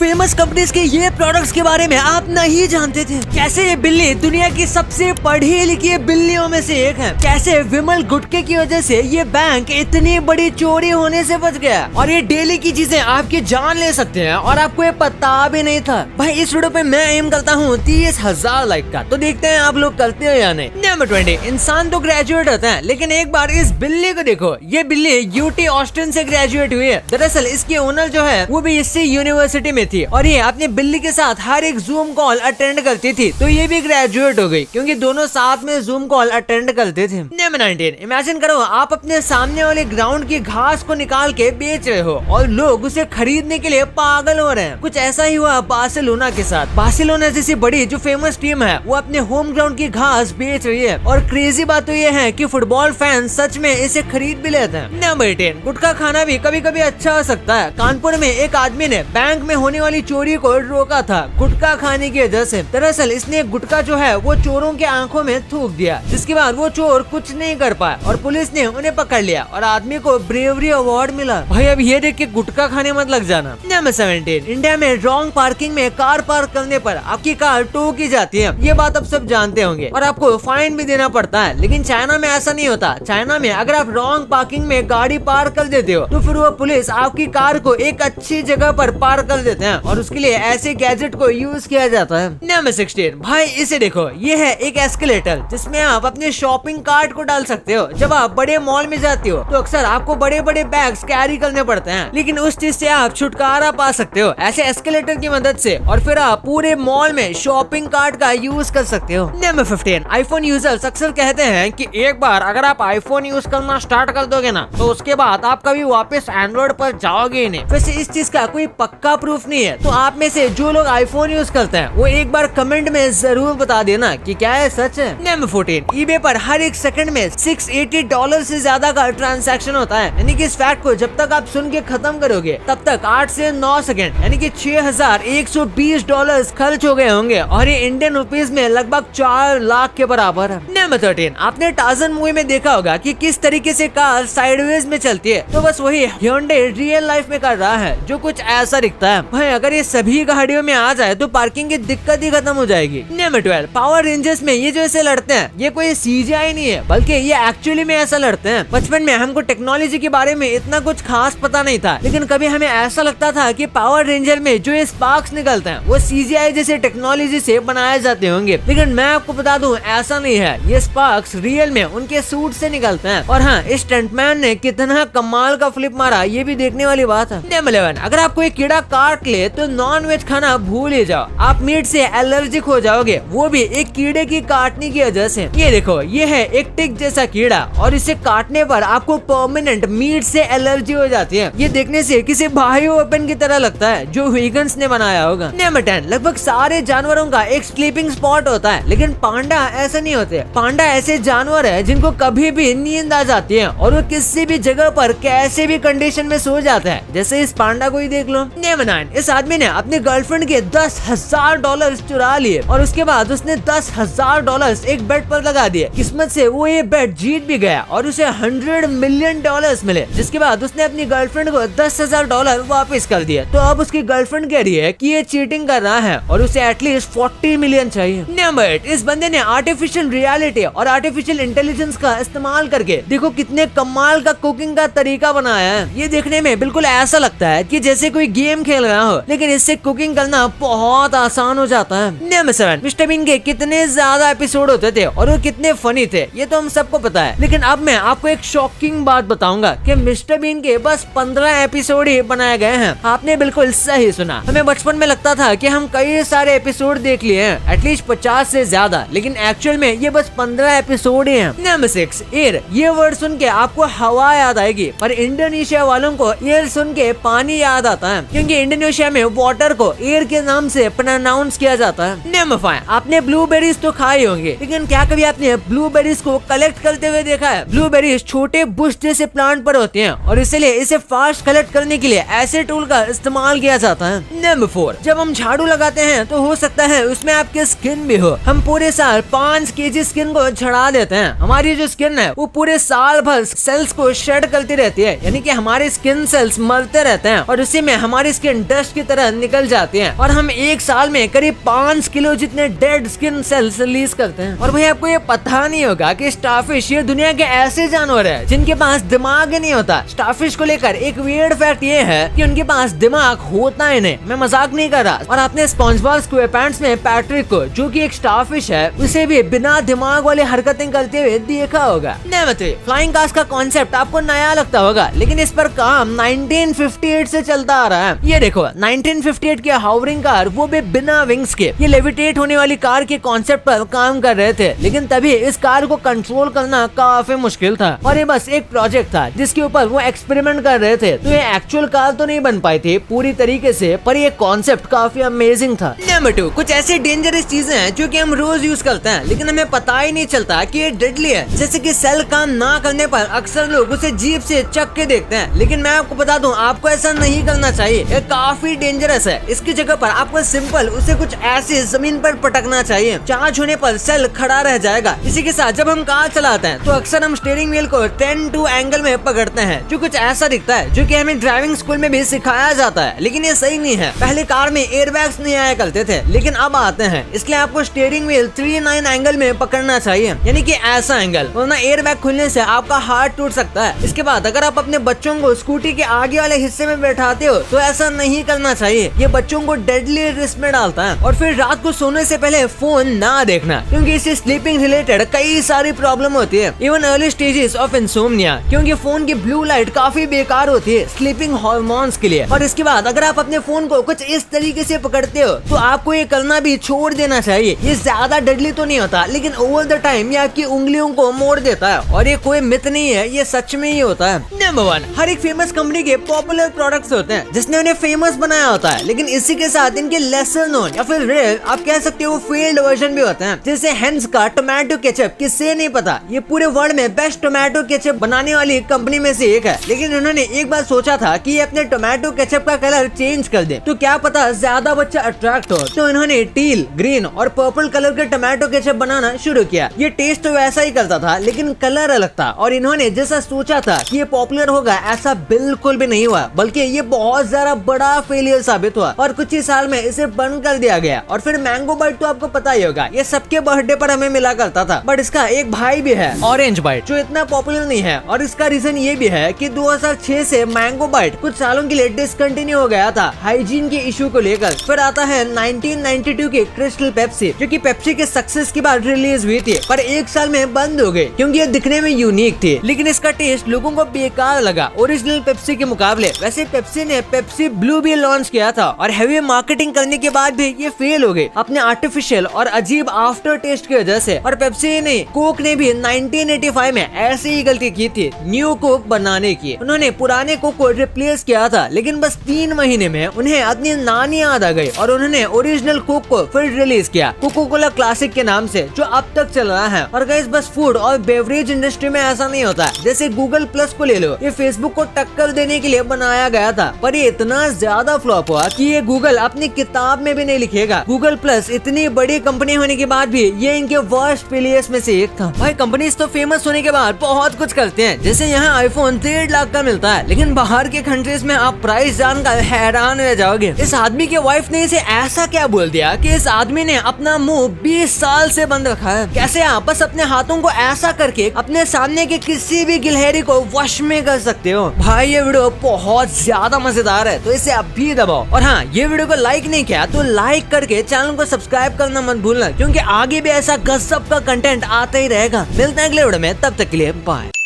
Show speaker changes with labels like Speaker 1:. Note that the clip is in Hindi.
Speaker 1: फेमस कंपनीज के ये प्रोडक्ट्स के बारे में आप नहीं जानते थे। कैसे ये बिल्ली दुनिया की सबसे पढ़ी लिखी बिल्लियों में से एक है। कैसे विमल गुटके की वजह से ये बैंक इतनी बड़ी चोरी होने से बच गया और ये डेली की चीजें आपकी जान ले सकते हैं और आपको ये पता भी नहीं था। भाई इस वीडियो पे मैं एम करता हूँ 30,000 लाइक का, तो देखते हैं आप लोग करते हो या नहीं। नंबर 20, इंसान तो ग्रेजुएट होता है लेकिन एक बार इस बिल्ली को देखो। ये बिल्ली यूटी ऑस्टिन से ग्रेजुएट हुई है। दरअसल इसकी ओनर जो है वो भी इसी यूनिवर्सिटी में थी और ये अपनी बिल्ली के साथ हर एक जूम कॉल अटेंड करती थी, तो ये भी ग्रेजुएट हो गई क्योंकि दोनों साथ में जूम कॉल अटेंड करते थे। नंबर 19, इमेजिन करो आप अपने सामने वाले ग्राउंड की घास को निकाल के बेच रहे हो और लोग उसे खरीदने के लिए पागल हो रहे हैं। कुछ ऐसा ही हुआ बार्सिलोना के साथ। बार्सिलोना जैसी बड़ी जो फेमस टीम है वो अपने होम ग्राउंड की घास बेच रही है और क्रेजी बात तो ये है कि फुटबॉल फैन सच में इसे खरीद भी लेते हैं। नंबर 10, गुटखा खाना भी कभी कभी अच्छा हो सकता है। कानपुर में एक आदमी ने बैंक में होने वाली चोरी को रोका था गुटखा खाने की वजह से। दरअसल इसने गुटखा जो है वो चोरों के आंखों में थूक दिया, जिसके बाद वो चोर कुछ नहीं कर पाया और पुलिस ने उन्हें पकड़ लिया और आदमी को ब्रेवरी अवार्ड मिला। भाई अब ये देख के गुटखा खाने मत लग जाना। नंबर 17, इंडिया में रॉन्ग पार्किंग में कार पार्क करने पर आपकी कार टो की जाती है। ये बात आप सब जानते होंगे और आपको फाइन भी देना पड़ता है, लेकिन चाइना में ऐसा नहीं होता। चाइना में अगर आप रॉन्ग पार्किंग में गाड़ी पार्क कर देते हो तो फिर वो पुलिस आपकी कार को एक अच्छी जगह पर पार्क कर देते हैं और उसके लिए ऐसे गैजेट को यूज किया जाता है। नंबर 16, भाई इसे देखो, ये है एक एस्केलेटर जिसमें आप अपने शॉपिंग कार्ट को डाल सकते हो। जब आप बड़े मॉल में जाते हो तो अक्सर आपको बड़े बड़े बैग्स कैरी करने पड़ते हैं, लेकिन उस चीज से आप छुटकारा पा सकते हो ऐसे एस्केलेटर की मदद से और फिर आप पूरे मॉल में शॉपिंग कार्ट का यूज कर सकते हो। नंबर 15, आईफोन यूजर्स अक्सर कहते हैं कि एक बार अगर आप आईफोन यूज करना स्टार्ट कर दोगे ना तो उसके बाद आप कभी वापस एंड्रॉइड पर जाओगे ही नहीं। वैसे इस चीज का कोई पक्का प्रूफ नहीं है, तो आप में से जो लोग आईफोन यूज करते हैं वो एक बार कमेंट में जरूर बता देना कि क्या है सच है। नंबर 14, ईबे पर हर एक सेकंड में $680 से ज्यादा का ट्रांजैक्शन होता है। यानी कि इस फैक्ट को जब तक आप सुन के खत्म करोगे तब तक 8 से 9 सेकंड यानी कि $6,120 खर्च हो गए होंगे और ये इंडियन रुपीज में लगभग 4 लाख के बराबर है। नंबर 13, आपने टार्ज़न मूवी में देखा होगा कि किस तरीके से कार साइडवेज में चलती है, तो बस वही Hyundai रियल लाइफ में कर रहा है जो कुछ ऐसा दिखता है। भाई अगर ये सभी गाड़ियों में आ जाए तो पार्किंग की दिक्कत ही खत्म हो जाएगी। नंबर 12, पावर रेंजर्स में ये जो ऐसे लड़ते हैं ये कोई CGI नहीं है बल्कि ये एक्चुअली में ऐसा लड़ते हैं। बचपन में हमको टेक्नोलॉजी के बारे में इतना कुछ खास पता नहीं था, लेकिन कभी हमें ऐसा लगता था कि पावर रेंजर में जो ये स्पार्क्स निकलते हैं वो CGI जैसे टेक्नोलॉजी से बनाए जाते होंगे, लेकिन मैं आपको बता दूं ऐसा नहीं है। ये स्पार्क्स रियल में उनके सूट से निकलते हैं और हाँ, इस स्टंटमैन ने कितना कमाल का फ्लिप मारा ये भी देखने वाली बात है। नंबर 11, अगर आपको एक कीड़ा काट ले तो नॉन वेज खाना भूल ही जाओ, आप मीट से एलर्जिक हो जाओगे, वो भी एक कीड़े की काटने की वजह से। ये देखो, ये है एक टिक जैसा कीड़ा और इसे काटने पर आपको परमानेंट मीट से एलर्जी हो जाती है। ये देखने से किसी बायो वेपन की तरह लगता है जो वीगन्स ने बनाया होगा। नंबर 10, लगभग सारे जानवरों का एक स्लीपिंग स्पॉट होता है, लेकिन पांडा ऐसे नहीं होते। पांडा ऐसे जानवर है जिनको कभी भी नींद आ जाती है और वो किसी भी जगह पर कैसे भी कंडीशन में सो जाता है, जैसे इस पांडा को ही देख लो। नंबर 9, इस आदमी ने अपनी गर्लफ्रेंड के $10,000 चुरा लिए और उसके बाद उसने $10,000 एक बेट पर लगा दिए। किस्मत से वो ये बेट जीत भी गया और उसे $100 मिलियन मिले, जिसके बाद उसने अपनी गर्लफ्रेंड को $10,000 वापस कर दिया। तो अब उसकी गर्लफ्रेंड कह रही है कि ये चीटिंग कर रहा है और उसे एटलीस्ट 40 मिलियन चाहिए। नंबर 8, इस बंदे ने आर्टिफिशियल रियलिटी और आर्टिफिशियल इंटेलिजेंस का इस्तेमाल करके देखो कितने कमाल का कुकिंग का तरीका बनाया है। ये देखने में बिल्कुल ऐसा लगता है कि जैसे कोई गेम खेल रहा हो, लेकिन इससे कुकिंग करना बहुत आसान हो जाता है। नंबर 7, मिस्टर बीन के कितने ज्यादा एपिसोड होते थे और वो कितने फनी थे ये तो हम सबको पता है, लेकिन अब मैं आपको एक शॉकिंग बात बताऊंगा कि मिस्टर बीन के बस 15 एपिसोड ही बनाए गए हैं। आपने बिल्कुल सही सुना। हमें बचपन में लगता था कि हम कई सारे एपिसोड देख लिए हैं, एटलीस्ट 50 से ज्यादा, लेकिन एक्चुअल में ये बस 15 एपिसोड ही हैं। Number 6, air. ये वर्ड सुन के आपको हवा याद आएगी, पर इंडोनेशिया वालों को एयर सुन के पानी याद आता है, क्योंकि इंडोनेशिया में वाटर को एयर के नाम से प्रोनाउंस किया जाता है। नंबर 5, आपने ब्लूबेरीज तो खाए होंगे, लेकिन क्या कभी आपने ब्लूबेरीज को कलेक्ट करते हुए देखा है? ब्लूबेरीज छोटे बुश जैसे प्लांट पर होते हैं और इसलिए इसे फास्ट कलेक्ट करने के लिए ऐसे टूल का इस्तेमाल किया जाता है। नंबर 4, जब हम झाड़ू लगाते हैं तो हो सकता है उसमें आपकी स्किन भी हो। हम पूरे साल 5 kg स्किन को झड़ा देते हैं। हमारी जो स्किन है वो पूरे साल भर सेल्स को शेड करती रहती है, यानी कि हमारे स्किन सेल्स मरते रहते हैं और उसी में हमारी स्किन डस्ट की तरह निकल जाते हैं और हम एक साल में करीब 5 किलो जितने डेड स्किन सेल्स रिलीज करते हैं। और भाई आपको ये पता नहीं होगा कि स्टारफिश ये दुनिया के ऐसे जानवर है जिनके पास दिमाग नहीं होता। स्टारफिश को लेकर एक वियर्ड फैक्ट ये है कि उनके पास दिमाग होता है नहीं, मैं मजाक नहीं कर रहा। और आपने स्पॉन्जबॉब स्क्वेयरपैंट्स में पैट्रिक को, जो कि एक स्टारफिश है, उसे भी बिना दिमाग वाली हरकतें करते हुए देखा होगा। फ्लाइंग कार्स का कॉन्सेप्ट आपको नया लगता होगा, लेकिन इस पर काम 1958 से चलता आ रहा है। ये देखो 1958 की हाउरिंग कार, वो भी बिना विंग्स के। ये लेविटेट होने वाली कार के कॉन्सेप्ट पर काम कर रहे थे, लेकिन तभी इस कार को कंट्रोल करना काफी मुश्किल था और ये बस एक प्रोजेक्ट था जिसके ऊपर वो एक्सपेरिमेंट कर रहे थे। तो ये एक्चुअल कार तो नहीं बन पाई थी पूरी तरीके से, पर ये कॉन्सेप्ट काफी अमेजिंग था। नंबर 2, कुछ ऐसी डेंजरस चीजें हैं जो कि हम रोज यूज करते हैं लेकिन हमें पता ही नहीं चलता कि ये डेडली है। जैसे कि सेल काम ना करने पर अक्सर लोग उसे जीभ से चख के देखते हैं, लेकिन मैं आपको बता दूं आपको ऐसा नहीं करना चाहिए। ये काफी डेंजरस है। इसकी जगह पर आपको सिंपल उसे कुछ ऐसे जमीन पर पटकना चाहिए। चार्ज होने पर सेल खड़ा रह जाएगा। इसी के साथ जब हम कार चलाते हैं तो अक्सर हम स्टीयरिंग व्हील को 10-2 एंगल में पकड़ते हैं, जो कुछ ऐसा दिखता है, जो कि हमें ड्राइविंग स्कूल में भी सिखाया जाता है, लेकिन ये सही नहीं है। पहले कार में एयरबैग्स नहीं आया करते थे, लेकिन अब आते हैं। इसलिए आपको स्टीयरिंग व्हील 3-9 एंगल में पकड़ना चाहिए, यानी कि ऐसा एंगल, वरना एयरबैग खुलने से आपका हाथ टूट सकता है। इसके बाद अगर आप अपने बच्चों को स्कूटी के आगे वाले हिस्से में बैठाते हो तो ऐसा नहीं करना चाहिए। ये बच्चों को डेडली रिस्क में डालता है। और फिर रात को सोने से पहले फोन ना देखना, क्योंकि इससे स्लीपिंग रिलेटेड कई सारी प्रॉब्लम होती है, even early stages of insomnia, क्योंकि फोन की ब्लू लाइट काफी बेकार होती है स्लीपिंग हार्मोन्स के लिए। और इसके बाद अगर आप अपने फोन को कुछ इस तरीके से पकड़ते हो तो आपको ये करना भी छोड़ देना चाहिए। ये ज्यादा डेडली तो नहीं होता, लेकिन ओवर द टाइम ये आपकी उंगलियों को मोड़ देता है। और ये कोई मिथ नहीं है, ये सच में ही होता है। नंबर 1, हर एक फेमस कंपनी के पॉपुलर प्रोडक्ट्स होते हैं जिसने उन्हें फेमस बनाया होता है, लेकिन इसी के साथ इनके लेसर नोन या फिर रेयर, आप कह सकते हो, फेल्ड वर्जन भी होते हैं। जैसे हेंस का टोमेटो केचप, किससे नहीं पता, ये पूरे वर्ल्ड में बेस्ट टोमेटो केचप बनाने वाली कंपनी में से एक है। लेकिन उन्होंने एक बार सोचा था कि ये अपने टोमेटो केचप का कलर चेंज कर दे, तो क्या पता ज्यादा बच्चा अट्रैक्ट हो। तो इन्होंने टील, ग्रीन और पर्पल कलर के टोमेटो केचप बनाना शुरू किया। ये टेस्ट तो वैसा ही करता था, लेकिन कलर अलग था। और इन्होंने जैसा सोचा था कि ये पॉपुलर होगा, ऐसा बिल्कुल भी नहीं हुआ, बल्कि ये बहुत ज्यादा बड़ा फेलियर साबित हुआ और कुछ ही साल में इसे बंद कर दिया गया। और फिर मैंगो बाइट तो आपको पता ही होगा, ये सबके बर्थडे पर हमें मिला करता था, बट इसका एक भाई भी है, ऑरेंज बाइट, जो इतना पॉपुलर नहीं है। और इसका रीजन ये भी है कि 2006 से मैंगो बाइट कुछ सालों के लिए डिसकंटिन्यू हो गया था हाइजीन के इशू को लेकर। फिर आता है 1992 की क्रिस्टल पेप्सी, जो कि पेप्सी के सक्सेस के बाद रिलीज हुई थी, पर एक साल में बंद हो गई क्योंकि ये दिखने में यूनिक थी, लेकिन इसका टेस्ट लोगों को बेकार लगा ओरिजिनल पेप्सी के मुकाबले। वैसे पेप्सी ने पेप्सी ब्लू भी लॉन्च किया था और हैवी मार्केटिंग करने के बाद भी ये फेल हो गई अपने आर्टिफिशियल और अजीब आफ्टर टेस्ट की वजह से। और पेप्सी ने, कोक ने भी 1985 में ऐसी ही गलती की थी न्यू कोक बनाने की। उन्होंने पुराने कोक को रिप्लेस किया था, लेकिन बस 3 महीने में उन्हें अपनी नानी याद आ गई और उन्होंने ओरिजिनल कोक को फिर रिलीज किया कोको कोला क्लासिक के नाम से, जो अब तक चल रहा है। और गाइस, बस फूड और बेवरेज इंडस्ट्री में ऐसा नहीं होता। जैसे गूगल प्लस को ले लो, ये फेसबुक को टक्कर देने के लिए बनाया गया था, पर ये इतना ज्यादा फ्लॉप हुआ कि ये गूगल अपनी किताब में भी नहीं लिखेगा। गूगल प्लस इतनी बड़ी कंपनी होने के बाद भी ये इनके वर्स्ट फेलियर्स में से एक था। भाई, कंपनीज तो फेमस होने के बाद बहुत कुछ करते हैं, जैसे यहाँ आईफोन 1.5 लाख का मिलता है, लेकिन बाहर के कंट्रीज में आप प्राइस जानकर हैरान रह जाओगे। इस आदमी के वाइफ ने इसे ऐसा क्या बोल दिया कि इस आदमी ने अपना मुंह 20 साल से बंद रखा है। कैसे आप बस अपने हाथों को ऐसा करके अपने सामने के किसी भी गिलहरी को वश में कर सकते हो। भाई, ये वीडियो बहुत ज्यादा मजेदार है, तो इसे अब भी दबाओ। और हाँ, ये वीडियो को लाइक नहीं किया तो लाइक करके चैनल को सब्सक्राइब करना मत भूलना, क्योंकि आगे भी ऐसा गजब का कंटेंट आता ही रहेगा। मिलते हैं अगले वीडियो में, तब तक के लिए बाय।